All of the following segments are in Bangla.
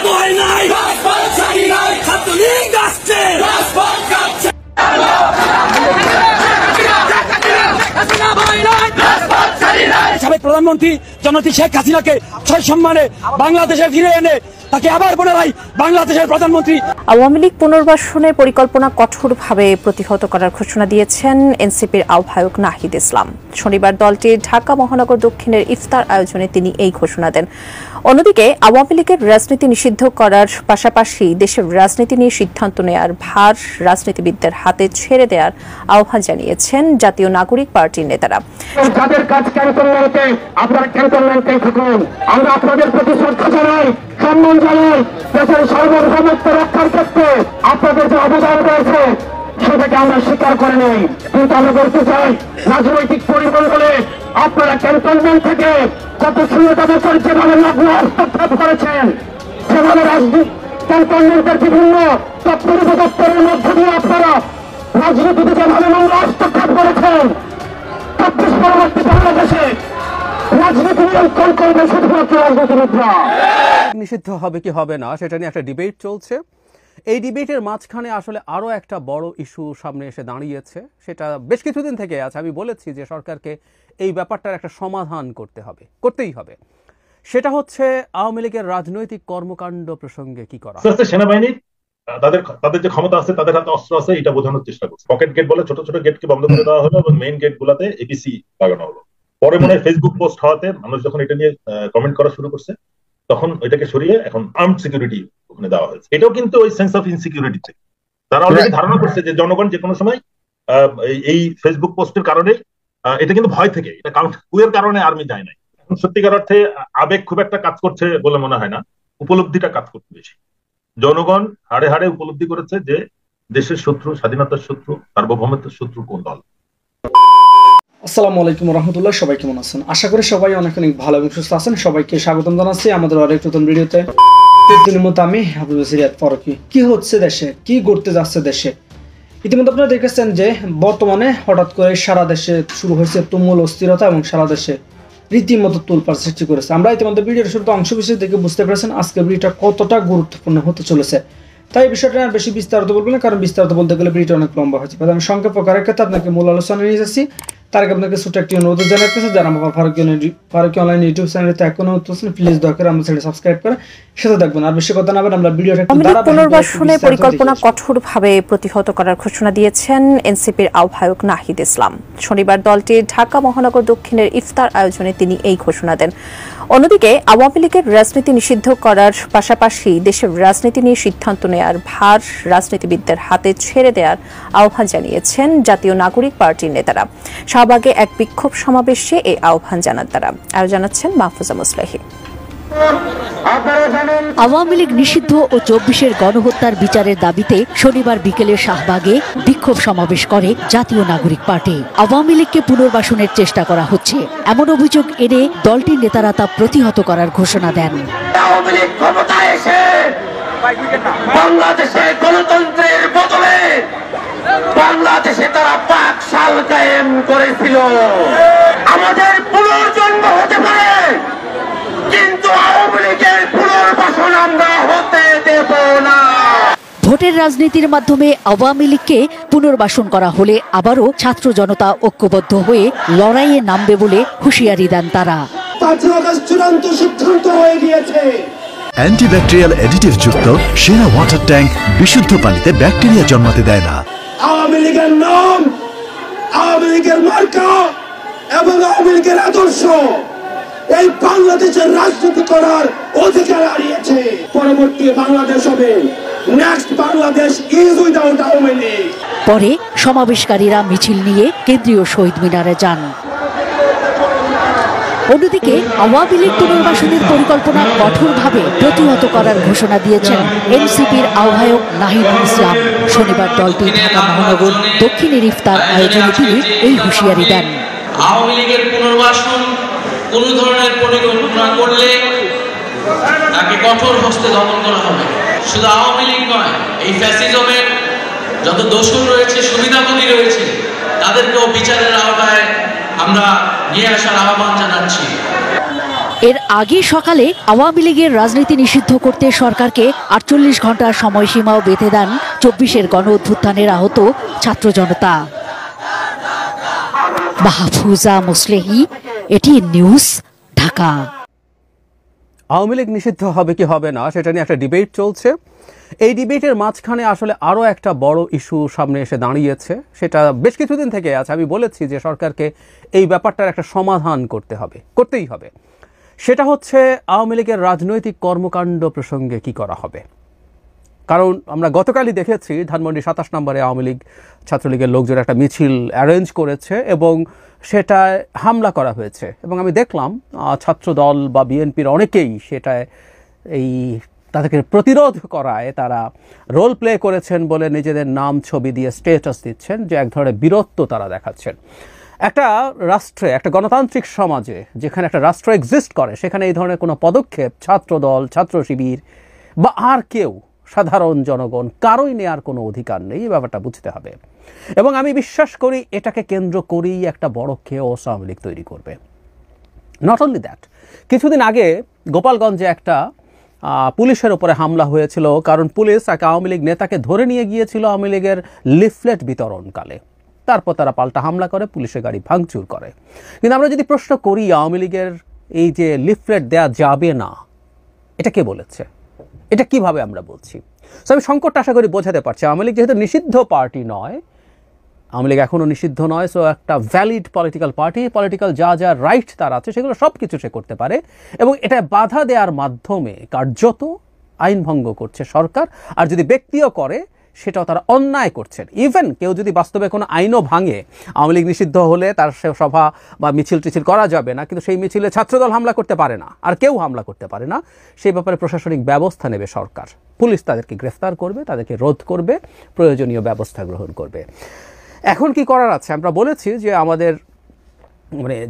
ভয় নাই, ছাত্রলীগ আসছে। সাবেক প্রধানমন্ত্রী জননেত্রী শেখ হাসিনাকে সসম্মানে বাংলাদেশে ফিরে এনে তাকে আবার পুনরায় বাংলাদেশের প্রধানমন্ত্রী। আওয়ামী লীগ পুনর্বাসনের পরিকল্পনা কঠোরভাবে প্রতিহত করার ঘোষণা দিয়েছেন এনসিপির আহ্বায়ক নাহিদ ইসলাম। শনিবার দলটির ঢাকা মহানগর দক্ষিণের ইফতার আয়োজনে তিনি এই ঘোষণা দেন। অন্যদিকে আওয়ামী লীগের রাজনীতি নিষিদ্ধ করার পাশাপাশি দেশের রাজনীতি নিয়ে সিদ্ধান্ত নেয়ার ভার রাজনীতিবিদদের হাতে ছেড়ে দেওয়ার আহ্বান জানিয়েছেন জাতীয় নাগরিক পার্টির নেতারা। যাদের কাজ ক্যান্টনমেন্টে, আপনারা ক্যান্টনমেন্টে থাকুন। আমরা আপনাদের প্রতি শ্রদ্ধা জানাই, সম্মান জানাই। দেশের সার্বভৌমত্ব রক্ষার ক্ষেত্রে আপনাদের যে অবদান রয়েছে সেটাকে আমরা স্বীকার করে নেই, কিন্তু আমরা বলতে চাই রাজনৈতিক পরিমণ্ডলে আপনারা ক্যান্টনমেন্ট থেকে গত 16টা বছর যেভাবে লগ্ন হস্তক্ষেপ করেছেন, সেভাবে ক্যান্টনমেন্টের বিভিন্ন দপ্তর উপদপ্তরের মধ্যে দিয়ে আপনারা রাজনীতিতে যেভাবে নোংরা হস্তক্ষেপ করেছেন, পরবর্তী বাংলাদেশে রাজনীতি নিয়ন্ত্রণ করবে শুধুমাত্র রাজনীতিবিদরা। নিষিদ্ধ হবে কি হবে না সেটা নিয়ে একটা ডিবেট চলছে। এই ডিবেটের মাঝখানে আসলে আরও একটা বড় ইস্যু সামনে এসে দাঁড়িয়েছে, সেটা বেশ কিছুদিন থেকে আছে। আমি বলেছি যে সরকারকে এই ব্যাপারটার একটা সমাধান করতেই হবে। সেটা হচ্ছে আওয়ামী লীগের রাজনৈতিক কর্মকাণ্ড প্রসঙ্গে কি করা। সেনাবাহিনী তাদের যে ক্ষমতা আছে, তাদের হাতে অস্ত্র আছে, এটা বোঝানোর চেষ্টা করছে। পকেট গেট বলে ছোট ছোট গেটকে বন্ধ করে দেওয়া হলো এবং মেইন গেট গুলাতে এপিসি লাগানো হলো। পরে মনে হয় ফেসবুক পোস্ট হওয়াতে মানুষ যখন এটা নিয়ে কমেন্ট করা শুরু করছে, তখন ওইটাকে সরিয়ে এখন আর্মড সিকিউরিটি ওখানে দেওয়া হয়েছে। এটাও কিন্তু ওই সেন্স অফ ইনসিকিউরিটি থেকে তারা অলরেডি ধারণা করছে যে জনগণ যে কোনো সময় এই ফেসবুক পোস্টের কারণে, এটা কিন্তু ভয় থেকে, এটা কুয়ের কারণে আর্মি যায় নাই। এখন সত্যিকার অর্থে আবেগ খুব একটা কাজ করছে বলে মনে হয় না, উপলব্ধিটা কাজ করতে বেশি। জনগণ হাড়ে হাড়ে উপলব্ধি করেছে যে দেশের শত্রু, স্বাধীনতার শত্রু, সার্বভৌমত্বের শত্রু কোন দল। আসসালামু আলাইকুম রহমতুল্লাহ, সবাই কেমন আছেন? আশা করি সবাই অনেক অনেক ভালো এবং সুস্থ আছেন। সবাইকে স্বাগতম জানাচ্ছি আমাদের আরেক নতুন ভিডিওতে। প্রতিদিনের মতো আমি হাবিবুল সিরাত ফারুকী। কি হচ্ছে দেশে, কি ঘটতে যাচ্ছে দেশে? ইতিমধ্যে আপনারা দেখেছেন যে বর্তমানে হঠাৎ করে সারা দেশে শুরু হয়েছে তুমুল অস্থিরতা এবং সারা দেশে রীতিমতো তোলপাড় সৃষ্টি করেছে। আমরা ইতিমধ্যে ভিডিওর শুরুতে অংশ বিশেষ দেখে বুঝতে পেরেছেন আজকে ভিডিওটা কতটা গুরুত্বপূর্ণ হতে চলেছে। তাই বিষয়টা আর বেশি বিস্তারিত বলবো না, কারণ বিস্তারিত বলতে গেলে ভিডিওটা অনেক লম্বা হয়েছে। আমি সংক্ষেপ করার ক্ষেত্রে আপনাকে মূল আলোচনা নিয়ে যাচ্ছি। তার আগে আপনাকে ছোট একটি অনুরোধ জানাতেছে, যারা আমার ফারুকী অনলাইন ইউটিউব চ্যানেলতে এখনো হচ্ছেন, প্লিজ দয়া করে আমাদের চ্যানেল সাবস্ক্রাইব করে সাথে থাকবেন। আর বেশি কথা না বলে আমরা ভিডিওটা পুনর্বাসনের পরিকল্পনা কঠোরভাবে প্রতিহত করার ঘোষণা দিয়েছেন এনসিপির আহ্বায়ক নাহিদ ইসলাম। শনিবার দলটির ঢাকা মহানগর দক্ষিণের ইফতার আয়োজনে তিনি এই ঘোষণা দেন। অন্যদিকে আওয়ামী লীগের রাজনীতি নিষিদ্ধ করার পাশাপাশি দেশের রাজনীতি নিয়ে সিদ্ধান্ত নেয়ার ভার রাজনীতিবিদদের হাতে ছেড়ে দেওয়ার আহ্বান জানিয়েছেন জাতীয় নাগরিক পার্টির নেতারা। শাহবাগে এক বিক্ষোভ সমাবেশে এই আহ্বান জানান তারা। আরো জানাচ্ছেন মাহফুজা মুসলাহি। আওয়ামী লীগ নিষিদ্ধ ও 24-এর গণহত্যার বিচারের দাবিতে শনিবার বিকেলে শাহবাগে বিক্ষোভ সমাবেশ করে জাতীয় নাগরিক পার্টি। আওয়ামী লীগকে পুনর্বাসনের চেষ্টা করা হচ্ছে এমন অভিযোগ এনে দলটির নেতারা তা প্রতিহত করার ঘোষণা দেন। আওয়ামী লীগ ক্ষমতায় এসে বাংলাদেশে গণতন্ত্রের বদলে বাংলাদেশে তারা পাক শাল কায়েম করেছিল। আমাদের পুনর্জন্ম হতে পারে, কিন্তু আওয়ামী লীগের পুনর্বাসন আমরা হতে দেব না। ভোটের রাজনীতির মাধ্যমে আওয়ামী লীগকে পুনর্বাসন করা হলে আবারও ছাত্র জনতা ঐক্যবদ্ধ হয়ে লড়াইয়ে নামবে বলে হুঁশিয়ারি দেন তারা। চূড়ান্ত সিদ্ধান্ত হয়ে গিয়েছে। অ্যান্টিব্যাকটেরিয়াল অ্যাডিটিভ যুক্ত সেরা ওয়াটার ট্যাঙ্ক বিশুদ্ধ পানিতে ব্যাকটেরিয়া জন্মাতে দেয় না। আওয়ামী লীগের নাম, আওয়ামী লীগের মার্কা এবং আওয়ামী লীগের আদর্শ এই বাংলাদেশের রাজনীতি করার অধিকার হারিয়েছে। পরবর্তী বাংলাদেশ হবে next Bangladesh is without Awami League. পরে সমাবেশকারীরা মিছিল নিয়ে কেন্দ্রীয় শহীদ মিনারে যান। অন্যদিকে আওয়ামী লীগ পুনর্বাসনের পরিকল্পনা কঠোরভাবে প্রতিহত করার ঘোষণা দিয়েছেন এনসিপির আহ্বায়ক নাহিদ ইসলাম। শনিবার দলটি ঢাকা মহানগর দক্ষিণের ইফতার আয়োজনে তিনি এই হুঁশিয়ারি দেন। আওয়ামী লীগের পুনর্বাসন কোন ধরনের পরিকল্পনা করলে তাকে কঠোর হস্তে দমন করা হবে। শুধু আওয়ামী লীগ নয়, এই ফ্যাসিজমের যত দোষর রয়েছে, সুবিধাভোগী রয়েছে, তাদেরকেও বিচারের আওতায় আমরা নিয়ে আসার আহ্বান জানাচ্ছি। এর আগে সকালে আওয়ামী লীগের রাজনীতি নিষিদ্ধ করতে সরকারকে 48 ঘন্টার সময়সীমাও বেঁধে দেন 24-এর গণ অভ্যুত্থানের আহত ছাত্র জনতা। Mahfuza Muslehi, ATN news, Dhaka. আওয়ামী লীগ নিষিদ্ধ হবে কি হবে না সেটা নিয়ে একটা ডিবেট চলছে। এই ডিবেটের মাঝখানে আসলে আরও একটা বড় ইস্যু সামনে এসে দাঁড়িয়েছে, সেটা বেশ কিছুদিন থেকে আছে। আমি বলেছি যে সরকারকে এই ব্যাপারটার একটা সমাধান করতেই হবে। সেটা হচ্ছে আওয়ামী লীগের রাজনৈতিক কর্মকাণ্ড প্রসঙ্গে কি করা হবে। কারণ আমরা গতকালই দেখেছি ধানমন্ডি 27 নম্বরে আওয়ামী লীগ ছাত্রলীগের লোকজন একটা মিছিল অ্যারেঞ্জ করেছে এবং সেটায় হামলা করা হয়েছে। এবং আমি দেখলাম ছাত্রদল বা বিএনপির অনেকেই সেটায় তাদেরকে প্রতিরোধ করায় তারা রোল প্লে করেছেন বলে নিজেদের নাম ছবি দিয়ে স্ট্যাটাস দিচ্ছেন, যে এক ধরনের বীরত্ব তারা দেখাচ্ছেন। একটা রাষ্ট্রে, একটা গণতান্ত্রিক সমাজে যেখানে একটা রাষ্ট্র এক্সিস্ট করে, সেখানে এই ধরনের কোনো পদক্ষেপ ছাত্রদল, ছাত্র শিবির বা আর কেউ, সাধারণ জনগণ কারোই নেওয়ার কোনো অধিকার নেই। এই ব্যাপারটা বুঝতে হবে। এবং আমি বিশ্বাস করি এটাকে কেন্দ্র করেই একটা বড় কেওস আওয়ামী লীগ তৈরি করবে। নট অনলি দ্যাট, কিছুদিন আগে গোপালগঞ্জে একটা পুলিশের উপরে হামলা হয়েছিল, কারণ পুলিশ এক আওয়ামী লীগ নেতাকে ধরে নিয়ে গিয়েছিল আওয়ামী লীগের লিফলেট বিতরণকালে। তারপর তারা পাল্টা হামলা করে, পুলিশের গাড়ি ভাঙচুর করে। কিন্তু আমরা যদি প্রশ্ন করি আওয়ামী লীগের এই যে লিফলেট দেয়া যাবে না, এটা কে বলেছে? এটা কিভাবে আমরা বলছি? সো আমি সংকটটা আশা করি বোঝাতে পারছি। আওয়ামী লীগ যেহেতু নিষিদ্ধ পার্টি নয়, আওয়ামী লীগ এখনও নিষিদ্ধ নয়, সো একটা ভ্যালিড পলিটিক্যাল পার্টি, পলিটিক্যাল যা রাইট তার আছে সেগুলো সব কিছু সে করতে পারে। এবং এটা বাধা দেওয়ার মাধ্যমে কার্যত আইন ভঙ্গ করছে সরকার। আর যদি ব্যক্তিও করে সেটাও তারা অন্যায় করছেন। ইভেন কেউ যদি বাস্তবে কোনো আইনও ভাঙে, আওয়ামী লীগ নিষিদ্ধ হলে তার সে সভা বা মিছিল টিছিল করা যাবে না, কিন্তু সেই মিছিলে ছাত্রদল হামলা করতে পারে না, আর কেউ হামলা করতে পারে না। সেই ব্যাপারে প্রশাসনিক ব্যবস্থা নেবে সরকার। পুলিশ তাদেরকে গ্রেফতার করবে, তাদেরকে রোধ করবে, প্রয়োজনীয় ব্যবস্থা গ্রহণ করবে। এখন কি করার আছে? আমরা বলেছি যে আমাদের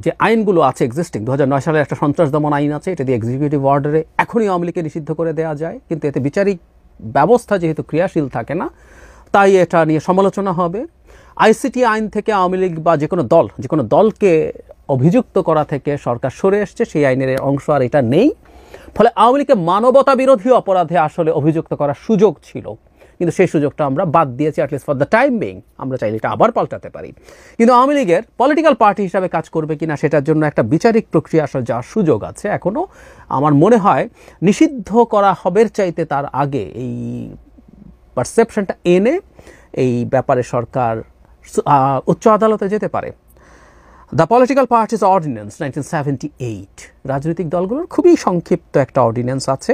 যে আইনগুলো আছে এক্সিস্টিং, 2009 সালের একটা সন্ত্রাস দমন আইন আছে, এটা দিয়ে এক্সিকিউটিভ অর্ডারে এখনই আওয়ামী লীগকে নিষিদ্ধ করে দেওয়া যায়, কিন্তু এতে বিচারিক ব্যবস্থা যেহেতু ক্রিয়াশীল থাকে না, তাই এটা নিয়ে সমালোচনা হবে। আইসিটি আইন থেকে আওয়ামী লীগ বা যে কোনো দলকে অভিযুক্ত করা থেকে সরকার সরে এসছে, সেই আইনের অংশ আর এটা নেই। ফলে আওয়ামী লীগকে মানবতা বিরোধী অপরাধে আসলে অভিযুক্ত করার সুযোগ ছিল, কিন্তু সেই সুযোগটা আমরা বাদ দিয়েছি, at least for the time being. আমরা চাইলে এটা আবার পাল্টাতে পারি। কিন্তু আওয়ামী লীগের পলিটিক্যাল পার্টি হিসাবে কাজ করবে কিনা সেটার জন্য একটা বিচারিক প্রক্রিয়া আসলে যাওয়ার সুযোগ আছে এখনও। আমার মনে হয় নিষিদ্ধ করা হবের চাইতে তার আগে এই পারসেপশনটা এনে এই ব্যাপারে সরকার উচ্চ আদালতে যেতে পারে। দ্য পলিটিক্যাল পার্টিস অর্ডিন্যান্স 1978, রাজনৈতিক দলগুলোর খুবই সংক্ষিপ্ত একটা অর্ডিন্যান্স আছে।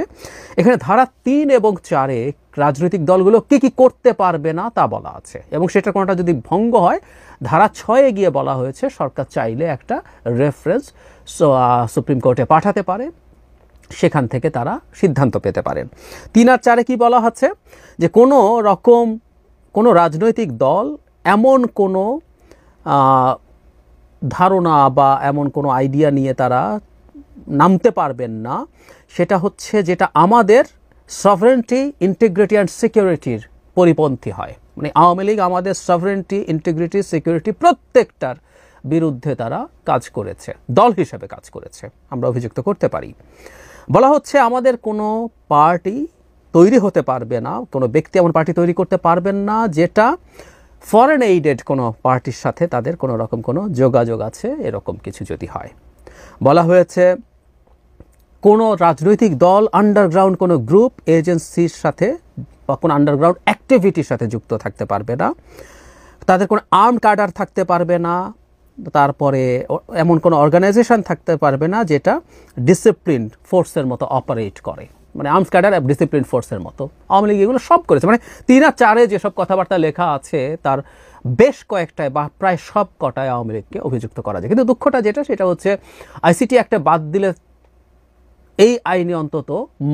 এখানে ধারা 3 এবং 4 রাজনৈতিক দলগুলো কি করতে পারবে না তা বলা আছে, এবং সেটা কোনোটা যদি ভঙ্গ হয় ধারা 6 গিয়ে বলা হয়েছে সরকার চাইলে একটা রেফারেন্স সুপ্রিম কোর্টে পাঠাতে পারে, সেখান থেকে তারা সিদ্ধান্ত পেতে পারেন। 3 আর 4 কি বলা হচ্ছে যে কোনো রাজনৈতিক দল এমন কোনো ধারণা বা এমন কোনো আইডিয়া নিয়ে তারা নামতে পারবেন না, সেটা হচ্ছে যেটা আমাদের সভরেন্টি, ইন্টিগ্রিটি অ্যান্ড সিকিউরিটির পরিপন্থী হয়। মানে আওয়ামী লীগ আমাদের সভরেন্টি, ইন্টিগ্রিটি, সিকিউরিটি প্রত্যেকটার বিরুদ্ধে তারা কাজ করেছে, দল হিসেবে কাজ করেছে, আমরা অভিযুক্ত করতে পারি। বলা হচ্ছে আমাদের কোনো পার্টি তৈরি হতে পারবে না, কোনো ব্যক্তি এমন পার্টি তৈরি করতে পারবেন না যেটা ফরেন এইডেড কোনো পার্টির সাথে তাদের কোনো রকম কোনো যোগাযোগ আছে, এরকম কিছু যদি হয়। বলা হয়েছে কোনো রাজনৈতিক দল আন্ডারগ্রাউন্ড কোনো গ্রুপ, এজেন্সির সাথে বা কোনো আন্ডারগ্রাউন্ড অ্যাক্টিভিটির সাথে যুক্ত থাকতে পারবে না, তাদের কোনো আর্ম ক্যাডার থাকতে পারবে না, তারপরে এমন কোনো অর্গানাইজেশন থাকতে পারবে না যেটা ডিসিপ্লিন ফোর্সের মতো অপারেট করে, মানে আর্মস ক্যাডার ডিসিপ্লিন ফোর্সের মতো। আওয়ামী লীগ এগুলো সব করেছে। মানে 3 আর 4 যেসব কথাবার্তা লেখা আছে তার বেশ কয়েকটায় বা প্রায় সব কটায় আওয়ামী লীগকে অভিযুক্ত করা যায়। কিন্তু দুঃখটা সেটা হচ্ছে আইসিটি একটা বাদ দিলে এই আইনে অন্তত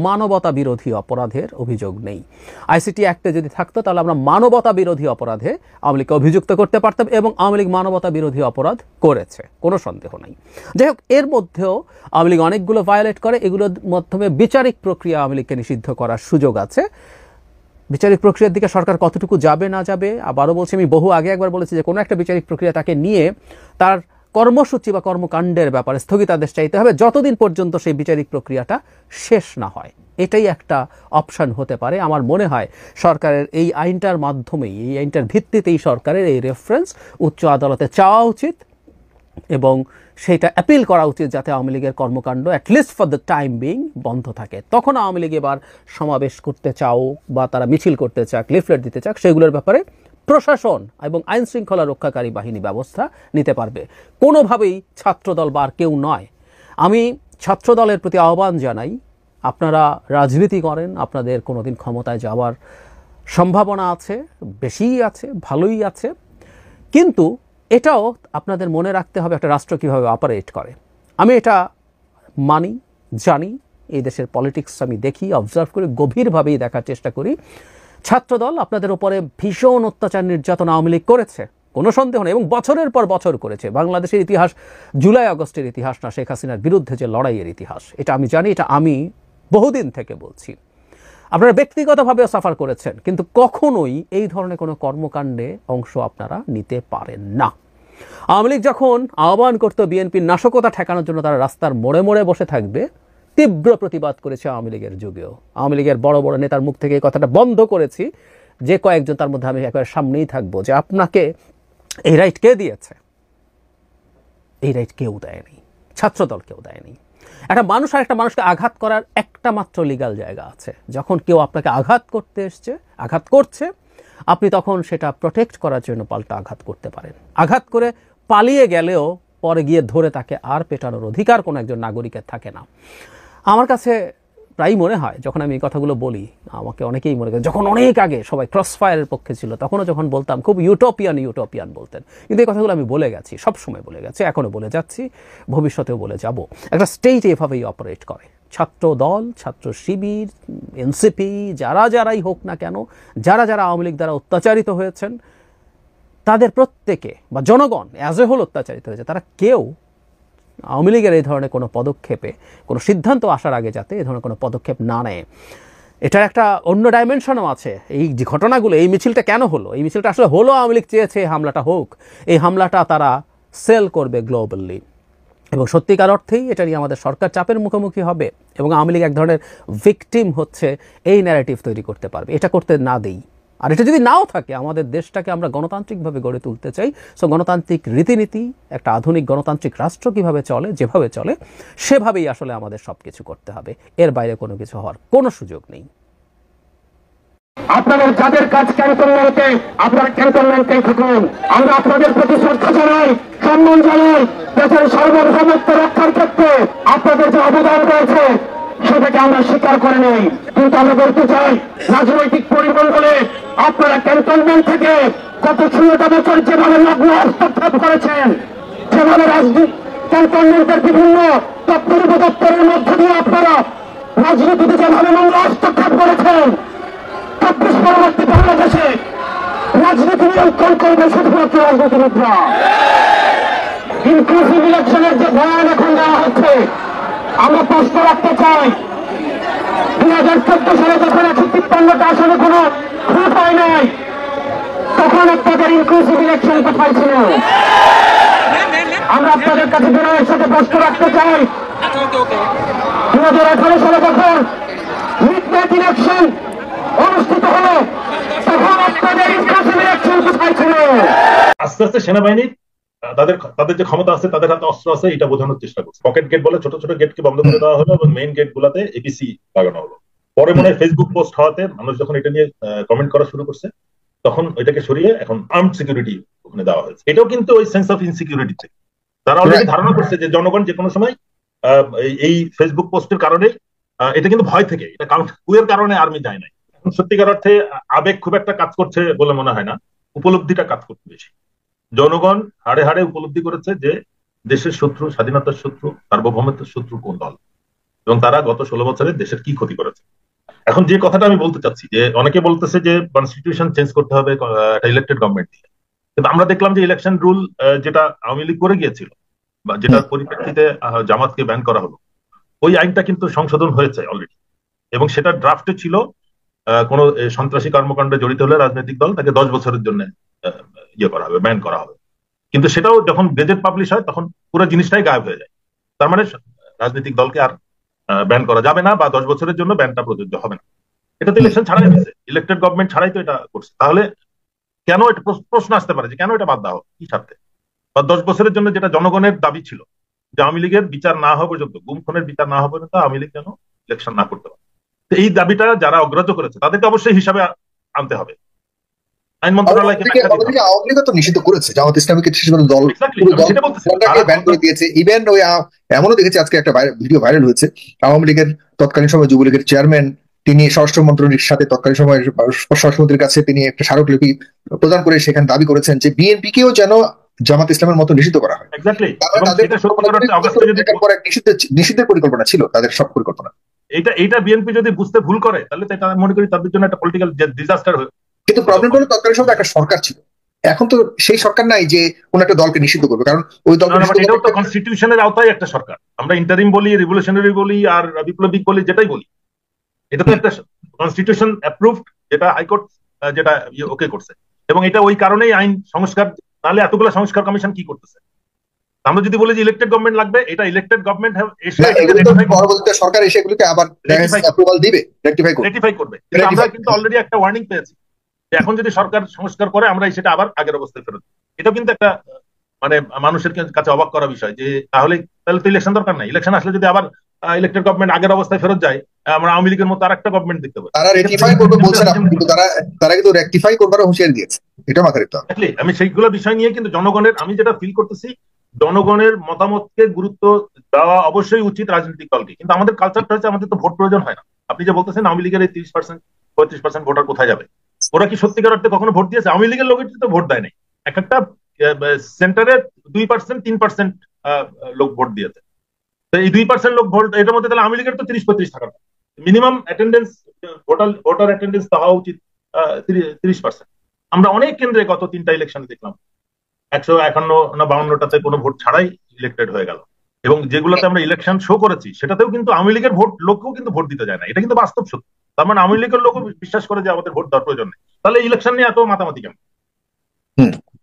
মানবতা বিরোধী অপরাধের অভিযোগ নেই। আইসিটি অ্যাক্টে যদি থাকতো তাহলে আমরা মানবতা বিরোধী অপরাধে আওয়ামী লীগকে অভিযুক্ত করতে পারতাম, এবং আওয়ামী লীগ মানবতা বিরোধী অপরাধ করেছে, কোনো সন্দেহ নাই। যাই হোক, এর মধ্যেও আওয়ামী লীগ অনেকগুলো ভায়োলেট করে, এগুলোর মাধ্যমে বিচারিক প্রক্রিয়া আওয়ামী লীগকে নিষিদ্ধ করার সুযোগ আছে। বিচারিক প্রক্রিয়ার দিকে সরকার কতটুকু যাবে না যাবে, আবারও বলছি, আমি বহু আগে একবার বলেছি যে কোনো একটা বিচারিক প্রক্রিয়া তাকে নিয়ে তার কর্মসূচি বা কর্মকাণ্ডের ব্যাপারে স্থগিতাদেশ চাইতে হবে যতদিন পর্যন্ত সেই বিচারিক প্রক্রিয়াটা শেষ না হয়। এটাই একটা অপশন হতে পারে। আমার মনে হয় সরকারের এই আইনটার মাধ্যমেই, এই আইনটার ভিত্তিতেই সরকারের এই রেফারেন্স উচ্চ আদালতে চাওয়া উচিত এবং সেটা অ্যাপিল করা উচিত যাতে আওয়ামী লীগের কর্মকাণ্ড at least for the time being বন্ধ থাকে। তখন আওয়ামী লীগ এবার সমাবেশ করতে চাও বা তারা মিছিল করতে চাক, লিফলেট দিতে চাক, সেগুলোর ব্যাপারে প্রশাসন এবং আইন শৃঙ্খলা রক্ষাকারী বাহিনী ব্যবস্থা নিতে পারবে। কোনোভাবেই ছাত্রদল বা আর কেউ নয়। আমি ছাত্রদলের প্রতি আহ্বান জানাই, আপনারা রাজনীতি করেন, আপনাদের কোনোদিন ক্ষমতায় যাওয়ার সম্ভাবনা আছে, বেশিই আছে, ভালোই আছে, কিন্তু এটাও আপনাদের মনে রাখতে হবে একটা রাষ্ট্র কীভাবে অপারেট করে। আমি এটা মানি, জানি, এই দেশের পলিটিক্স আমি দেখি, অবজার্ভ করি, গভীরভাবেই দেখার চেষ্টা করি। ছাত্রদল আপনাদের উপরে ভীষণ অত্যাচার নির্যাতন আওয়ামী লীগ করেছে, কোনো সন্দেহ নেই, এবং বছরের পর বছর করেছে। বাংলাদেশের ইতিহাস জুলাই আগস্টের ইতিহাস না, শেখ হাসিনার বিরুদ্ধে যে লড়াইয়ের ইতিহাস, এটা আমি জানি, এটা আমি বহুদিন থেকে বলছি। আপনারা ব্যক্তিগতভাবে সাফার করেছেন, কিন্তু কখনোই এই ধরনের কোনো কর্মকাণ্ডে অংশ আপনারা নিতে পারেন না। আওয়ামী লীগ যখন আহ্বান করতো বিএনপির নাশকতা ঠেকানোর জন্য তারা রাস্তার মোড়ে মোড়ে বসে থাকবে, তীব্র প্রতিবাদ করেছে আওয়ামী লীগের যুগেও। আওয়ামী লীগের বড় বড় নেতার মুখ থেকে এই কথাটা বন্ধ করেছি, যে কয়েকজন তার মধ্যে আমি একবার সামনেই থাকবো, যে আপনাকে এই রাইট কে দিয়েছে? এই রাইট কেউ দেয়নি, ছাত্রদল কেউ দেয়নি। একটা মানুষ আর একটা মানুষকে আঘাত করার একটা মাত্র লিগ্যাল জায়গা আছে, যখন কেউ আপনাকে আঘাত করতে এসছে, আঘাত করছে, আপনি তখন সেটা প্রোটেক্ট করার জন্য পাল্টা আঘাত করতে পারেন। আঘাত করে পালিয়ে গেলেও পরে গিয়ে ধরে তাকে আর পেটানোর অধিকার কোনো একজন নাগরিকের থাকে না। আমার কাছে প্রায়ই মনে হয়, যখন আমি এই কথাগুলো বলি, আমাকে অনেকেই মনে করে, যখন অনেক আগে সবাই ক্রস ফায়ারের পক্ষে ছিল, তখনও যখন বলতাম খুব ইউটোপিয়ান বলতেন, কিন্তু এই কথাগুলো আমি বলে গেছি, সবসময় বলে গেছি, এখনও বলে যাচ্ছি, ভবিষ্যতেও বলে যাব। একটা স্টেট এভাবেই অপারেট করে। ছাত্র দল, ছাত্র শিবির, এনসিপি, যারাই হোক না কেন, যারা আওয়ামী লীগ দ্বারা অত্যাচারিত হয়েছেন, তাদের প্রত্যেকে বা জনগণ অ্যাজ এ হোল অত্যাচারিত হয়েছে, তারা কেউ আওয়ামী লীগের এই ধরনের কোনো পদক্ষেপে, কোনো সিদ্ধান্ত আসার আগে যাতে এই ধরনের কোনো পদক্ষেপ না নেয়। এটার একটা অন্য ডাইমেনশনও আছে। এই যে ঘটনাগুলো, এই মিছিলটা কেন হলো, এই মিছিলটা আসলে হলো আওয়ামী লীগ চেয়েছে এই হামলাটা হোক, এই হামলাটা তারা সেল করবে গ্লোবালি, এবং সত্যিকার অর্থেই এটা নিয়ে আমাদের সরকার চাপের মুখোমুখি হবে, এবং আওয়ামী লীগ এক ধরনের ভিকটিম হচ্ছে এই ন্যারেটিভ তৈরি করতে পারবে। এটা করতে না দেই। আর এটা যদি নাও থাকে, আমাদের দেশটাকে আমরা গণতান্ত্রিকভাবে গড়ে তুলতে চাই, সো গণতান্ত্রিক রীতিনীতি, একটা আধুনিক গণতান্ত্রিক রাষ্ট্র কিভাবে চলে, যেভাবে চলে, সেভাবেই আসলে আমাদের সব কিছু করতে হবে। এর বাইরে কোনো কিছু হওয়ার কোনো সুযোগ নেই। আপনাদের যাদের কাজ ক্যান্টনমেন্টে, আপনারা ক্যান্টনমেন্টেই থাকুন। আমরা আপনাদের প্রতি শ্রদ্ধা জানাই, সম্মান জানাই। দেশের সার্বভৌমত্ব রক্ষার ক্ষেত্রে আপনাদের যে অবদান রয়েছে সেটাকে আমরা স্বীকার করে নেই, কিন্তু আমরা বলতে চাই, রাজনৈতিক পরিমণ্ডলে আপনারা ক্যান্টনমেন্ট থেকে গত 16টা বছর যেভাবে নগ্ন হস্তক্ষেপ করেছেন, যেভাবে ক্যান্টনমেন্টের বিভিন্ন দপ্তর উপদপ্তরের মধ্য দিয়ে আপনারা রাজনীতিতে যেভাবে নোংরা হস্তক্ষেপ করেছেন, 24 পরবর্তী বাংলাদেশে রাজনীতি নিয়ন্ত্রণ করবে শুধুমাত্র রাজনীতিবিদরা। ইনক্লুসিভ ইলেকশনের যে বয়ান এখন দেওয়া হচ্ছে, আমরা প্রশ্ন রাখতে চাই, 2014 সালে যখন 153টা আসনে কোনো ভোট হয় নাই, তখন আপনাদের ইনক্লুসিভ ইলেকশন কোথায় ছিল? আমরা আপনাদের কাছে বিনয়ের সাথে প্রশ্ন রাখতে চাই, 2018 সালে যখন মিডনাইট ইলেকশন অনুষ্ঠিত হলো, তখন আপনাদের ইনক্লুসিভ ইলেকশন কোথায় ছিল? আস্তে আস্তে সেনাবাহিনী তাদের যে ক্ষমতা আছে, তাদের হাতে অস্ত্র আছে, এটা বোঝানোর চেষ্টা করছে। পকেট গেট বলে ছোট ছোট গেটকে বন্ধ করে দেওয়া হলো এবং মেইন গেট গুলাতে এপিসি লাগানো হলো। পরে মনে হয় ফেসবুক পোস্ট হওয়াতে মানুষ যখন এটা নিয়ে কমেন্ট করা শুরু করছে, তখন ওইটাকে সরিয়ে এখন আর্মড সিকিউরিটি ওখানে দেওয়া হয়েছে। এটাও কিন্তু ওই সেন্স অফ ইনসিকিউরিটি থেকে তারা অলরেডি ধারণা করছে যে জনগণ যে কোনো সময় এই ফেসবুক পোস্টের কারণে, এটা কিন্তু ভয় থেকে, এটা কুয়ের কারণে আর্মি যায় নাই। এখন সত্যিকার অর্থে আবেগ খুব একটা কাজ করছে বলে মনে হয় না, উপলব্ধিটা কাজ করতে বেশি। জনগণ হাড়ে হাড়ে উপলব্ধি করেছে যে দেশের শত্রু, স্বাধীনতার শত্রু, সার্বভৌমত্বের শত্রু কোন দল, এবং তারা গত 16 বছরে দেশের কি ক্ষতি করেছে। এখন যে কথাটা আমি বলতে চাচ্ছি, যে অনেকে বলতেছে যে কনস্টিটিউশন চেঞ্জ করতে হবে একটা ইলেক্টেড গভর্নমেন্ট দিয়ে, কিন্তু আমরা দেখলাম যে ইলেকশন রুল যেটা আওয়ামী লীগ করে গিয়েছিল বা যেটার পরিপ্রেক্ষিতে জামাতকে ব্যান করা হলো, ওই আইনটা কিন্তু সংশোধন হয়েছে অলরেডি, এবং সেটা ড্রাফটে ছিল কোন সন্ত্রাসী কর্মকাণ্ডে জড়িত হলে রাজনৈতিক দল তাকে 10 বছরের জন্য ইয়ে করা হবে, ব্যান করা হবে। কিন্তু সেটাও যখন গেজেট পাবলিশ হয় তখন পুরো জিনিসটাই গায়েব হয়ে যায়। তার মানে রাজনৈতিক দলকে আর ব্যান করা যাবে না, বা 10 বছরের জন্য ব্যানটা প্রযোজ্য হবে না। এটা তো ইলেকশন ছাড়াই হয়েছে, ইলেক্টেড গভর্নমেন্ট ছাড়াই তো এটা করছে। তাহলে কেন এটা প্রশ্ন আসতে পারে যে কেন এটা বাদ দেওয়া কি স্বার্থে? বা 10 বছরের জন্য যেটা জনগণের দাবি ছিল যে আওয়ামী লীগের বিচার না হওয়া পর্যন্ত, গুম খুনের বিচার না হওয়া পর্যন্ত আওয়ামী লীগ যেন ইলেকশন না করতে পারে, তো এই দাবিটা যারা অগ্রাহ্য করেছে তাদেরকে অবশ্যই হিসাবে আনতে হবে। আইন মন্ত্রণালয়কে আওয়ামী লীগ তো নিষিদ্ধ করেছে, জামাত ইসলামীকে দল ব্যান করে দিয়েছে। ইভেন ওই এমনও দেখেছি আজকে একটা ভিডিও ভাইরাল হয়েছে, আওয়ামী লীগের তৎকালীন সময় যুবলীগের চেয়ারম্যান তিনি স্বরাষ্ট্র মন্ত্রণালয়ের সাথে তৎকালীন সময় স্বরাষ্ট্রমন্ত্রীর কাছে তিনি একটা স্মারকলিপি প্রদান করে সেখানে দাবি করেছেন যে বিএনপিকেও যেন জামাত ইসলামের মতো নিষিদ্ধ করা হয়। নিষিদ্ধের পরিকল্পনা ছিল তাদের সব পরিকল্পনা। এটা বিএনপি যদি বুঝতে ভুল করে তাহলে মনে করি তাদের জন্য একটা পলিটিক্যাল ডিজাস্টার হয়ে। কিন্তু প্রবলেম হলো তৎকালীন সময় একটা সরকার ছিল, এখন তো সেই সরকার নাই যে কোন একটা দলকে নিষিদ্ধ করবে, কারণ ওই দল এটাও তো কনস্টিটিউশনের আওতায় একটা সরকার। আমরা ইন্টারিম বলি, রিভলিউশনারি বলি, আর বিপ্লবিক বলি, যেটাই বলি, এটা তো একটা কনস্টিটিউশন অ্যাপ্রুভড, যেটা হাইকোর্ট যেটা ওকে করছে, এবং এটা ওই কারণেই আইন সংস্কার। তাহলে এতগুলো সংস্কার কমিশন কি করতেছে? আমরা যদি বলি যে ইলেক্টেড গভর্নমেন্ট লাগবে, এটা ইলেক্টেড গভর্নমেন্ট পরবর্তীতে সরকার এসে এগুলোকে আবার অ্যাপ্রুভাল দিবে, রেকটিফাই করবে। আমরা কিন্তু অলরেডি একটা ওয়ার্নিং পেয়েছি যে এখন যদি সরকার সংস্কার করে আমরা সেটা আবার আগের অবস্থায় ফেরত। এটাও কিন্তু একটা মানে মানুষের কাছে অবাক করা বিষয় যে তাহলে তো ইলেকশন দরকার নাই। ইলেকশন আসলে যদি আবার ইলেক্টেড গভর্নমেন্ট আগের অবস্থায় ফেরত যায়, আমরা আওয়ামী লীগের মতো আরেকটা গভর্নমেন্ট দেখতে পাই। তারা রেকটিফাই করবে বলছেন আপনি, কিন্তু তারা কিন্তু রেকটিফাই করবার হুঁশিয়ারি দিয়েছে, এটা মাথায় রাখতে হবে। আমি সেইগুলো বিষয় নিয়ে কিন্তু জনগণের, আমি যেটা ফিল করতেছি, জনগণের মতামতকে গুরুত্ব দেওয়া অবশ্যই উচিত রাজনৈতিক দলকে। কিন্তু আমাদের কালচারটা হচ্ছে আমাদের তো ভোট প্রয়োজন হয় না। আপনি যে বলতেছেন আওয়ামী লীগের এই 30% 35% ভোটার কোথায় যাবে? ওরা কি সত্যিকার অর্থে কখনো ভোট দিয়েছে? আওয়ামী লীগের লোকের তো ভোট দেয় নাই। এক একটা সেন্টারে 2% 3% লোক ভোট দিয়েছে। তো এই 2% লোক ভোট, এটার মধ্যে তাহলে আওয়ামী লীগের তো 30-35 থাকার মিনিমাম অ্যাটেন্ডেন্স, ভোটার অ্যাটেন্ডেন্স হওয়া উচিত 30%। আমরা অনেক কেন্দ্রে গত 3টা ইলেকশনে দেখলাম 151 না 52টাতে কোনো ভোট ছাড়াই ইলেক্টেড হয়ে গেল, এবং যেগুলোতে আমরা ইলেকশন শো করেছি সেটাতেও কিন্তু আওয়ামী লীগের ভোট লোককেও কিন্তু ভোট দিতে যায় না। এটা কিন্তু বাস্তব সত্য। তার মানে আওয়ামী লীগের লোকও বিশ্বাস করে যে আমাদের ভোট দেওয়ার প্রয়োজন নেই। তাহলে ইলেকশন নিয়ে এত মাতামাতি কেন?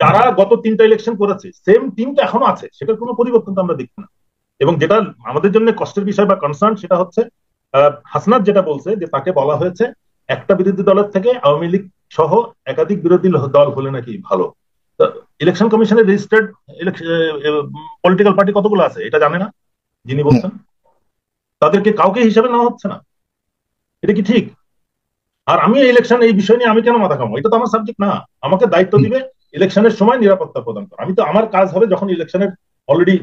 যারা গত 3টা ইলেকশন করেছে সেম টিমটা এখনো আছে, সেটার কোনো পরিবর্তন তো আমরা দেখছি না। এবং যেটা আমাদের জন্য কষ্টের বিষয় বা কনসার্ন, সেটা হচ্ছে হাসনাত যেটা বলছে যে তাকে বলা হয়েছে একটা বিরোধী দলের থেকে আওয়ামী লীগ সহ একাধিক বিরোধী দল হলে নাকি ভালো। ইলেকশন কমিশনের রেজিস্টার্ড পলিটিক্যাল পার্টি কতগুলো আছে এটা জানে না যিনি বলছেন? তাদেরকে কাউকে হিসাবে নেওয়া হচ্ছে না। এটা কি ঠিক? আর আমি ইলেকশন এই বিষয় নিয়ে আমি কেন মাথা ঘামো? এটা তো আমার সাবজেক্ট না। আমাকে দায়িত্ব দিবে ইলেকশনের সময় নিরাপত্তা প্রদান করা। আমি তো, আমার কাজ হবে যখন ইলেকশনের অলরেডি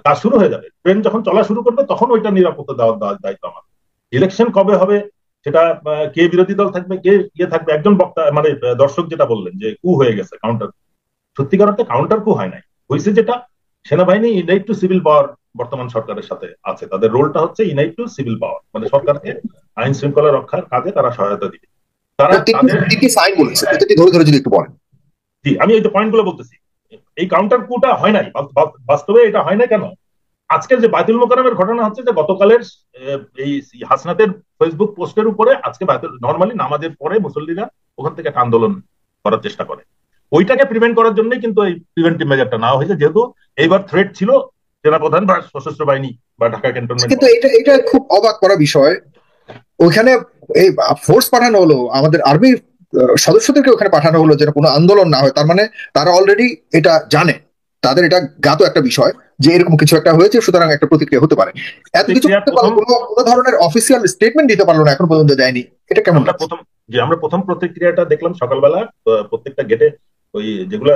কাজ শুরু হয়ে যাবে, ট্রেন যখন চলা শুরু করবে তখন ওইটা নিরাপত্তা দেওয়ার দায়িত্ব আমার। ইলেকশন কবে হবে সেটা, কে বিরোধী দল থাকবে, কে থাকবে, একজন বক্তা মানে দর্শক যেটা বললেন যে কু হয়ে গেছে, কাউন্টার, সত্যিকার অর্থে কাউন্টার কু হয় নাই। হয়েছে যেটা, সেনাবাহিনী ইনাইট টু সিভিল পাওয়ার বর্তমান সরকারের সাথে আছে। তাদের রোলটা হচ্ছে ইনাইট টু সিভিল পাওয়ার, মানে সরকারকে আইন শৃঙ্খলা রক্ষার কাজে তারা সহায়তা দিবে। তারা জি, আমি এই পয়েন্ট গুলো বলতেছি। এই কাউন্টার কুটা হয় নাই, বাস্তবে এটা হয় না কেন? আজকের যে বায়তুল মোকাররমের ঘটনা হচ্ছে যে গতকালের এই হাসনাতের ফেসবুক পোস্টের উপরে আজকে নর্মালি নামাজের পরে মুসল্লিরা ওখান থেকে একটা আন্দোলন করার চেষ্টা করে। ওইটাকে প্রিভেন্ট করার জন্যই কিন্তু এই প্রিভেন্টিভ মেজারটা নেওয়া হয়েছে, যেহেতু এইবার থ্রেট ছিল সেনাপ্রধান বা সশস্ত্র বাহিনী বা ঢাকা ক্যান্টনমেন্ট। কিন্তু এটা খুব অবাক করা বিষয়, ওইখানে এই ফোর্স পাঠানো হলো, আমাদের আর্মির সদস্যদেরকে ওখানে পাঠানো হলো যেন কোনো আন্দোলন না হয়। তার মানে তারা অলরেডি এটা জানে, তাদের এটা জ্ঞাত একটা বিষয় যে এরকম কিছু একটা হয়েছে, সুতরাং একটা প্রতিক্রিয়া হতে পারে। এত কিছু কোনো ধরনের অফিসিয়াল স্টেটমেন্ট দিতে পারলো না, এখন পর্যন্ত দেয়নি। এটা কেমন? আমরা প্রথম প্রতিক্রিয়াটা দেখলাম সকালবেলা, প্রত্যেকটা গেটে ওই যেগুলা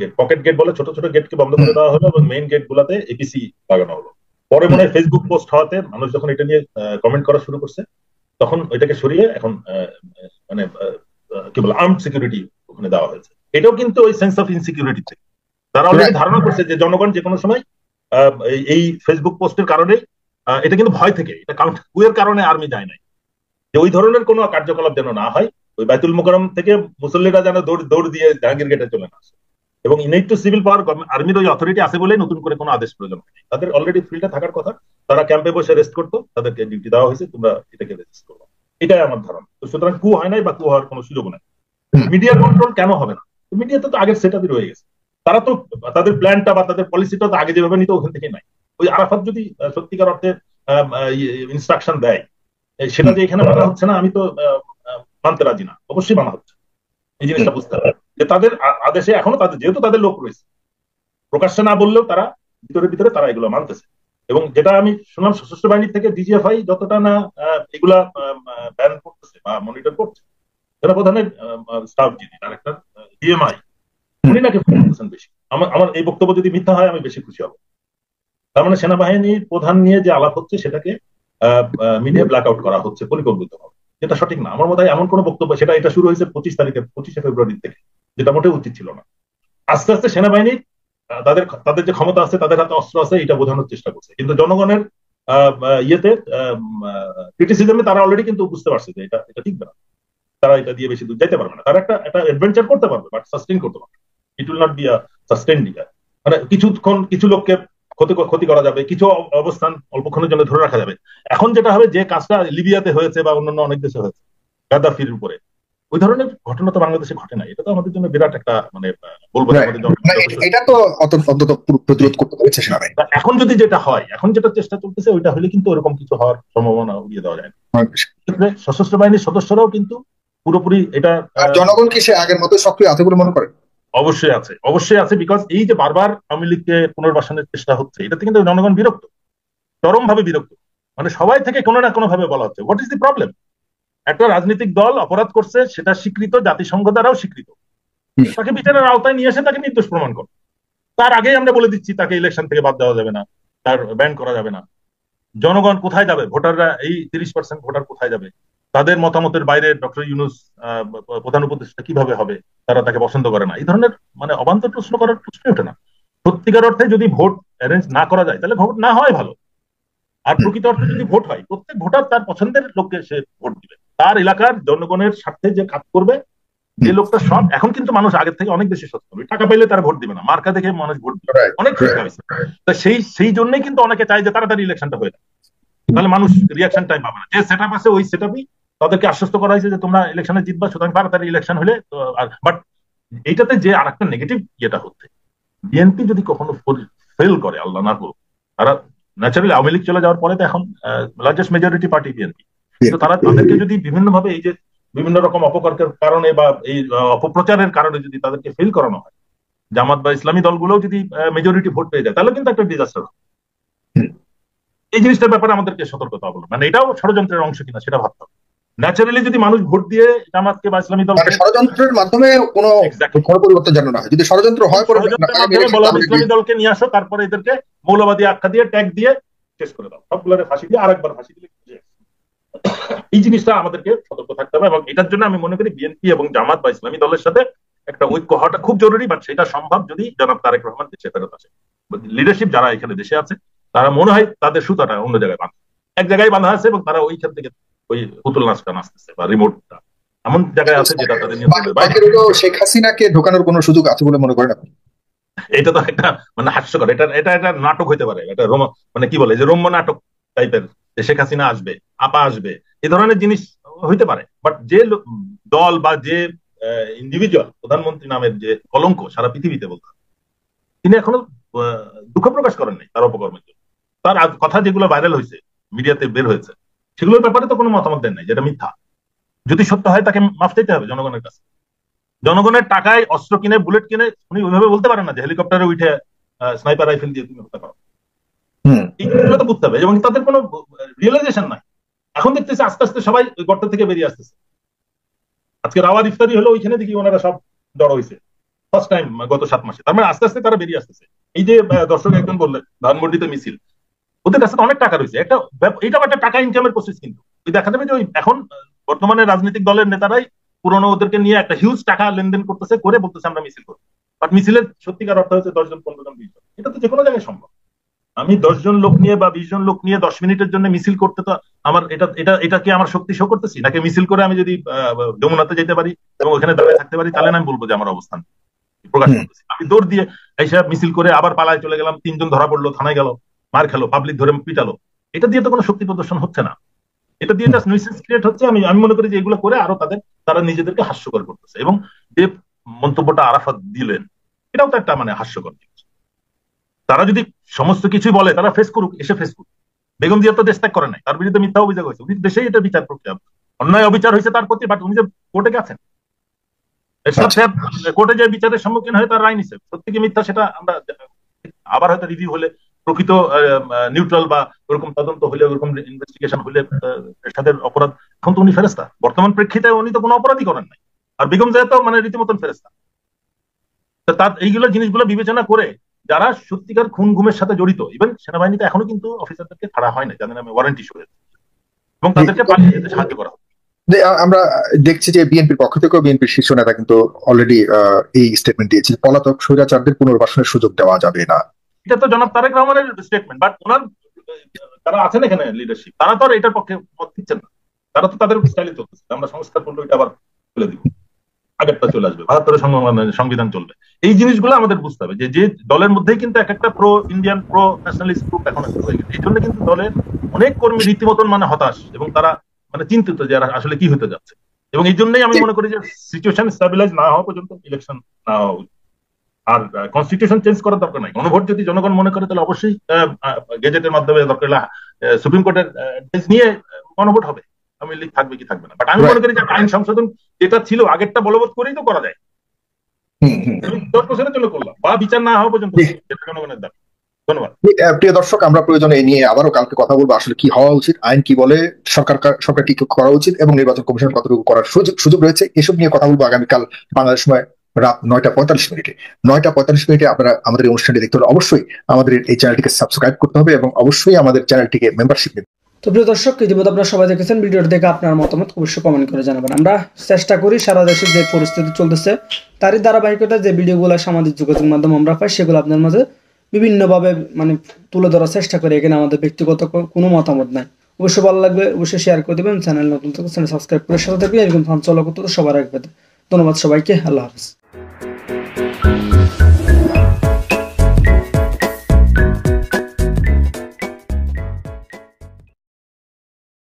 গেট, পকেট গেট বলে ছোট ছোট গেটকে বন্ধ করে দেওয়া হলো এবং মেইন গেট গুলাতে এপিসি লাগানো হলো। পরে মনে হয় ফেসবুক পোস্ট হওয়াতে মানুষ যখন এটা নিয়ে কমেন্ট করা শুরু করছে তখন ওইটাকে সরিয়ে এখন মানে কি বলে আর্মড সিকিউরিটি ওখানে দেওয়া হয়েছে। এটাও কিন্তু ওই সেন্স অফ ইনসিকিউরিটি থেকে তারা অলরেডি ধারণা করছে যে জনগণ যে কোনো সময় এই ফেসবুক পোস্টের কারণে, এটা কিন্তু ভয় থেকে, এটা কুয়ের কারণে আর্মি যায় নাই, যে ওই ধরনের কোনো কার্যকলাপ যেন না হয়। ওই বাইতুল মোকাররম থেকে মুসল্লিরা যেন দৌড় দিয়ে জাহাঙ্গীর গেটে চলে না আসে। এবং ইনাইট টু সিভিল পাওয়ার আর্মির ওই অথরিটি আছে বলে নতুন করে কোনো আদেশ প্রয়োজন হয়নি। তাদের অলরেডি ফিল্ডে থাকার কথা, তারা ক্যাম্পে বসে রেস্ট করতো, তাদেরকে ডিউটি দেওয়া হয়েছে, তোমরা এটাকে রেজিস্ট করো, এটাই আমার ধারণা। তো সুতরাং কু হয় নাই বা কু হওয়ার কোনো সুযোগ নাই। মিডিয়া কন্ট্রোল কেন হবে না? মিডিয়াতে তো আগের সেটআপই রয়ে গেছে। তারা তো তাদের প্ল্যানটা বা তাদের পলিসিটা তো আগে যেভাবে নিত ওখান থেকে নাই। ওই আরাফাত যদি সত্যিকার অর্থে ইনস্ট্রাকশন দেয়, সেটা যে এখানে মানা হচ্ছে না আমি তো মানতে রাজি না। অবশ্যই মানা হচ্ছে, এই জিনিসটা বুঝতে হবে যে তাদের আদেশে এখনো তাদের যেহেতু তাদের লোক রয়েছে, প্রকাশ্যে না বললেও তারা ভিতরে ভিতরে তারা এগুলো মানতেছে। এবং যেটা আমি শুনলাম সশস্ত্র বাহিনী থেকে ডিজিএফআই যতটা না এগুলা ব্যান করতেছে বা মনিটর করছে, সেনাপ্রধানের স্টাফ যিনি ডাইরেক্টর ডিএমআই, উনি নাকি ফোন করতেছেন বেশি। আমার এই বক্তব্য যদি মিথ্যা হয় আমি বেশি খুশি হব। তার মানে সেনাবাহিনীর প্রধান নিয়ে যে আলাপ হচ্ছে সেটাকে মিডিয়া ব্ল্যাক আউট করা হচ্ছে পরিকল্পিতভাবে, যেটা সঠিক না। আমার মনে হয় এমন কোন বক্তব্য, এটা শুরু হয়েছে 25শে ফেব্রুয়ারি থেকে, যেটা মোটেও উচিত ছিল না। আস্তে আস্তে সেনাবাহিনী তাদের যে ক্ষমতা আছে, তাদের হাতে অস্ত্র আছে, এটা বোঝানোর চেষ্টা করছে। কিন্তু জনগণের ইয়েতে ক্রিটিসিজমে তারা অলরেডি কিন্তু বুঝতে পারছে যে এটা ঠিক না, তারা এটা দিয়ে বেশি দূর যেতে পারবে না। তারা একটা অ্যাডভেঞ্চার করতে পারবে, বাট সাস্টেইন করতে পারবে। It will not be a sustained year. মানে কিছুক্ষণ কিছু লোককে ক্ষতি করা যাবে, কিছু অবস্থান অল্পক্ষণের জন্য ধরে রাখা যাবে। এখন যেটা হবে, যে কাজটা লিবিয়াতে হয়েছে বা অন্যান্য অনেক দেশে হয়েছে গাদ্দাফির উপরে, ওই ধরনের ঘটনা তো বাংলাদেশে ঘটে না। এটা তো আমাদের জন্য বিরাট একটা মানে বলবো এটা তো অন্তত প্রতিরোধ করতে পেরেছে সেনাবাহিনী। এখন যদি যেটা হয়, এখন যেটা চেষ্টা চলতেছে, ওইটা হলে কিন্তু ওরকম কিছু হওয়ার সম্ভাবনা উড়িয়ে দেওয়া যায় না। সশস্ত্র বাহিনীর সদস্যরাও কিন্তু পুরোপুরি এটা। জনগণ কি সে আগের মতো সক্রিয় আছে বলে মনে করেন? অবশ্যই আছে, অবশ্যই আছে। বিকজ এই যে বারবার আওয়ামী লীগকে পুনর্বাসনের চেষ্টা হচ্ছে, এটাতে কিন্তু জনগণ বিরক্ত, চরম ভাবে বিরক্ত। মানে সবাই থেকে কোনো না কোনো ভাবে বলা হচ্ছে হোয়াট ইজ দি প্রবলেম। একটা রাজনৈতিক দল অপরাধ করছে, সেটা স্বীকৃত, জাতিসংঘ দ্বারাও স্বীকৃত, তাকে বিচারের আওতায় নিয়ে এসে তাকে নির্দোষ প্রমাণ করো। তার আগেই আমরা বলে দিচ্ছি তাকে ইলেকশন থেকে বাদ দেওয়া যাবে না, তার ব্যান করা যাবে না। জনগণ কোথায় যাবে? ভোটাররা, এই 30% ভোটার কোথায় যাবে? তাদের মতামতের বাইরে ডক্টর ইউনূস প্রধান উপদেষ্টা কিভাবে হবে? তারা তাকে পছন্দ করে না। এই ধরনের মানে অবান্তর প্রশ্ন করার প্রশ্নই ওঠে না। সত্যিকার অর্থে যদি ভোট অ্যারেঞ্জ না করা যায়, তাহলে ভোট না হয় ভালো। আর প্রকৃত অর্থে যদি ভোট হয়, প্রত্যেক ভোটার তার পছন্দের লোককে সে ভোট দিবে, তার এলাকার জনগণের স্বার্থে যে কাজ করবে, যে লোকটা সব। এখন কিন্তু মানুষ আগের থেকে অনেক বেশি সচেতন। টাকা পাইলে তারা ভোট দিবে না, মার্কা দেখে মানুষ ভোট দিবে, অনেক শিক্ষা হয়েছে। তা সেই জন্যই কিন্তু অনেকে চায় যে তাড়াতাড়ি ইলেকশনটা হয়ে যায়, তাহলে মানুষ রিয়াকশন টাইম পাবে না। যে সেটআপ আছে ওই সেটআপই তাদেরকে আশ্বস্ত করা হয়েছে যে তোমরা ইলেকশনে জিতবা, সুতরাং তাড়াতাড়ি ইলেকশন হলে। বাট এইটাতে যে আরেকটা নেগেটিভ ইয়েটা হচ্ছে, বিএনপি যদি কখনো ফেল করে, আল্লাহ না করুক, তারা ন্যাচারালি আওয়ামী লীগ চলে যাওয়ার পরে তো এখন লার্জেস্ট মেজরিটি পার্টি বিএনপি, তো তারা তাদেরকে যদি বিভিন্ন ভাবে এই যে বিভিন্ন রকম অপকারের কারণে বা এই অপপ্রচারের কারণে যদি তাদেরকে ফেল করানো হয়, জামাত বা ইসলামী দলগুলোও যদি মেজরিটি ভোট পেয়ে যায়, তাহলে কিন্তু একটা ডিজাস্টার হবে। এই জিনিসটার ব্যাপারে আমাদেরকে সতর্কতা অবলম্বন, মানে এটাও ষড়যন্ত্রের অংশ কিনা সেটা ভাবতে হবে। ন্যাচারালি যদি মানুষ ভোট দিয়ে জামাতকে বা ইসলামী দল, ষড়যন্ত্রের মাধ্যমে কোনো পরিবর্তন জানো না, যদি ষড়যন্ত্র হয় ইসলামী দলকে নিয়ে আসো, তারপরে এদেরকে মৌলবাদী আখ্যা দিয়ে ট্যাগ দিয়ে শেষ করে দাও, সবগুলোরে ফাঁসি দিয়ে আরেকবার ফাঁসি দিলে। এই জিনিসটা আমাদেরকে সতর্ক থাকতে হবে। এবং এটার জন্য আমি মনে করি বিএনপি এবং জামাত বা ইসলামী দলের সাথে একটা ঐক্য হওয়াটা খুব জরুরি। বাট সেটা সম্ভব যদি জনাব তারেক রহমান দেশে ফেরত আসে। লিডারশিপ যারা এখানে দেশে আছে, তারা মনে হয় তাদের সুতাটা অন্য জায়গায় বাঁধা, এক জায়গায় বাঁধা আছে, এবং তারা ওইখান থেকে ওই পুতুল নাচটা নাচতেছে বা রিমোটটা এমন জায়গায় আছে যেটা তাদের নিয়ে। শেখ হাসিনাকে ঢোকানোর কোনো সুযোগ আছে বলে মনে করেন আপনি? এটা তো একটা মানে হাস্যকর, এটা নাটক হইতে পারে, এটা মানে কি বলে যে রম্য নাটক টাইপের, যে শেখ হাসিনা আসবে, আপা আসবে, এই ধরনের জিনিস হইতে পারে। বাট যে দল বা যে ইন্ডিভিজুয়াল প্রধানমন্ত্রী নামের যে কলঙ্ক সারা পৃথিবীতে বলতে, তিনি এখনো দুঃখ প্রকাশ করেন নাই তার অপকর্মের জন্য। তার কথা যেগুলো ভাইরাল হয়েছে, মিডিয়াতে বের হয়েছে, সেগুলোর ব্যাপারে তো কোনো মতামত দেন নাই, যেটা মিথ্যা। যদি সত্য হয় তাকে মাফ চাইতে হবে জনগণের কাছে। জনগণের টাকায় অস্ত্র কিনে, বুলেট কিনে উনি ওইভাবে বলতে পারেন না যে হেলিকপ্টারে উঠে স্নাইপার রাইফেল দিয়ে তুমি হত্যা করো। এইগুলো তো বুঝতে হবে, এবং তাদের কোনো রিয়েলাইজেশন নাই। এখন দেখতেছে আস্তে আস্তে সবাই ওই গর্ত থেকে বেরিয়ে আসতেছে। আজকে রাওয়ার ইফতারি হলো, ওইখানে দেখি ওনারা সব জড়ো হয়েছে ফার্স্ট টাইম গত 7 মাসে। তার মানে আস্তে আস্তে তারা বেরিয়ে আসতেছে। এই যে দর্শক একজন বললেন ধানমন্ডিতে মিছিল, ওদের কাছে তো অনেক টাকা রয়েছে, এটা একটা টাকা ইনকামের প্রসেস। কিন্তু ওই দেখা যাবে যে ওই এখন বর্তমানে রাজনৈতিক দলের নেতারাই পুরনো ওদেরকে নিয়ে একটা হিউজ টাকা লেনদেন করতেছে, করে বলতেছে আমরা মিছিল করবো। বাট মিছিলের সত্যিকার অর্থ হচ্ছে 10 জন 15 জন 20 জন। এটা তো যে কোনো জায়গায় সম্ভব। আমি 10 জন লোক নিয়ে বা 20 জন লোক নিয়ে 10 মিনিটের জন্য মিছিল করতে, তো আমার এটা কি আমার শক্তি শো করতেছি নাকি? মিছিল করে আমি যদি যমুনাতে যেতে পারি এবং ওখানে দাঁড়িয়ে থাকতে পারি, তাহলে আমি বলবো যে আমার অবস্থান প্রকাশ করতেছি। আমি দৌড় দিয়ে এইসব মিছিল করে আবার পালায় চলে গেলাম, 3 জন ধরা পড়লো, থানায় গেল, মার খেলো, পাবলিক ধরে পিটালো, এটা দিয়ে তো কোনো শক্তি প্রদর্শন হচ্ছে না। এটা দিয়ে জাস্ট নিউসেন্স ক্রিয়েট হচ্ছে। আমি মনে করি যে এগুলো করে আরো তারা নিজেদেরকে হাস্যকর করতেছে। এবং যে মন্তব্যটা আরাফাত দিলেন, এটাও তো একটা মানে হাস্যকর জিনিস। তারা যদি সমস্ত কিছুই বলে, তারা ফেস করুক, এসে ফেস করুক। বেগম জিয়া তো দেশ ত্যাগ করে নাই, তার বিরুদ্ধে মিথ্যা অভিযোগ হয়েছে, উনি দেশেই এটা বিচার প্রক্রিয়া, অন্যায় অবিচার হয়েছে তার প্রতি, বাট উনি যে কোর্টে গেছেন, এরশাদ সাহেব কোর্টে যে বিচারের সম্মুখীন হয়ে তার রায় নিছে, সত্যি কি মিথ্যা সেটা আমরা আবার হয়তো রিভিউ হলে, প্রকৃত নিউট্রাল বা ওরকম তদন্ত হলে, ওরকম ইনভেস্টিগেশন হলে এরশাদের অপরাধ, এখন তো উনি ফেরেস্তা, বর্তমান প্রেক্ষিতে উনি তো কোনো অপরাধই করেন নাই, আর বেগম জিয়া তো মানে রীতিমতন ফেরেস্তা। তার এইগুলো জিনিসগুলো বিবেচনা করে যারা সত্যিকার খুন গুমের সাথে জড়িত, ইভেন সেনাবাহিনীতে এখনো কিন্তু অফিসারদেরকে ছাড়া হয় না যাদের নামে ওয়ারেন্ট ইস্যু হয়েছে, এবং তাদেরকে পালিয়ে যেতে সাহায্য করা হবে। আমরা দেখছি যে বিএনপির পক্ষ থেকেও বিএনপির শীর্ষ নেতা কিন্তু অলরেডি এই স্টেটমেন্ট দিয়েছে, পলাতক স্বৈরাচারদের পুনর্বাসনের সুযোগ দেওয়া যাবে না। এটা তো জনাব তারেক রহমানের স্টেটমেন্ট, বাট ওনার যারা আছেন এখানে লিডারশিপ, তারা তো আর এটার পক্ষে মত দিচ্ছেন না, তারা তো তাদের স্টাইলে চলতেছে, আমরা সংস্কার করলে এটা আবার তুলে দিব, আগেরটা চলে আসবে, ৭২ সংবিধান চলবে। এই জিনিসগুলো আমাদের বুঝতে হবে যে দলের মধ্যেই কিন্তু এক একটা pro Indian, pro nationalist group এখন হয়ে গেছে। এই জন্য কিন্তু দলের অনেক কর্মী রীতিমতন মানে হতাশ, এবং তারা মানে চিন্তিত যে আসলে কি হতে যাচ্ছে, এবং এই জন্যই আমি মনে করি যে সিচুয়েশন স্টেবিলাইজ না হওয়া পর্যন্ত ইলেকশন না হওয়া উচিত। আর কনস্টিটিউশন চেঞ্জ করার দরকার নাই, গণভোট যদি জনগণ মনে করে তাহলে অবশ্যই গেজেটের মাধ্যমে দরকার সুপ্রিম কোর্টের নিয়ে গণভোট হবে, আওয়ামী লীগ থাকবে কি থাকবে না। বাট আমি মনে করি যে আইন সংশোধন যেটা ছিল আগেরটা বলবৎ করেই তো করা যায়, 10 বছরের জন্য করলাম, বা বিচার না হওয়া পর্যন্ত জনগণের দাবি। ধন্যবাদ। প্রিয় দর্শক, আমরা প্রয়োজনে এই নিয়ে আবারও কালকে কথা বলবো, আসলে কি হওয়া উচিত, আইন কি বলে, সরকার কি করা উচিত, এবং নির্বাচন কমিশন কতটুকু করার সুযোগ রয়েছে, এসব নিয়ে কথা বলবো আগামীকাল বাংলাদেশ সময় রাত 9:45 9:45 আপনারা আমাদের এই অনুষ্ঠানটি দেখতে হলে অবশ্যই আমাদের এই চ্যানেলটিকে সাবস্ক্রাইব করতে হবে, এবং অবশ্যই আমাদের চ্যানেলটিকে মেম্বারশিপ নিতে। তো প্রিয় দর্শক, ইতিমধ্যে আপনারা সবাই দেখেছেন, ভিডিওটি দেখে আপনার মতামত অবশ্যই কমেন্ট করে জানাবেন। আমরা চেষ্টা করি সারা দেশে যে পরিস্থিতি চলতেছে তারই ধারাবাহিকতা যে ভিডিওগুলো সামাজিক যোগাযোগ মাধ্যম আমরা পাই, সেগুলো আপনার মাঝে বিভিন্নভাবে মানে তুলে ধরার চেষ্টা করি। এখানে আমাদের ব্যক্তিগত কোনো মতামত নাই। অবশ্যই ভালো লাগবে, অবশ্যই শেয়ার করে দেবেন, চ্যানেল নতুন থেকে চ্যানেল সাবস্ক্রাইব করে সাথে থাকবেন, এরকম চলা করতে সবার আগে। ধন্যবাদ সবাইকে, আল্লাহ হাফেজ।